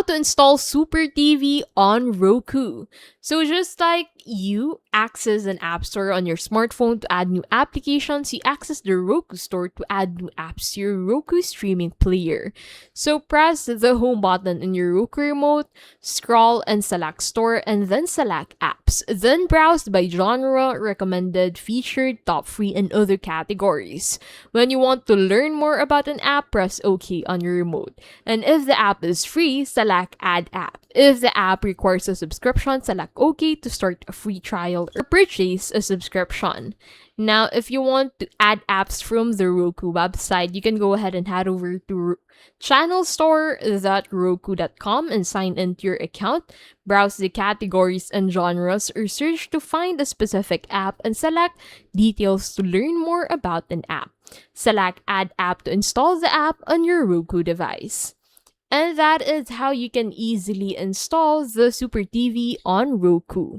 how to install Xuper TV on Roku. So just like you access an app store on your smartphone to add new applications, you access the Roku store to add new apps to your Roku streaming player. So press the home button in your Roku remote, scroll and select store, and then select apps. Then browse by genre, recommended, featured, top free, and other categories. When you want to learn more about an app, press OK on your remote. And if the app is free, select Add App. If the app requires a subscription, select OK to start a free trial or purchase a subscription. Now, if you want to add apps from the Roku website, you can go ahead and head over to channelstore.roku.com and sign into your account. Browse the categories and genres or search to find a specific app and select details to learn more about an app. Select Add App to install the app on your Roku device. And that is how you can easily install the Xuper TV on Roku.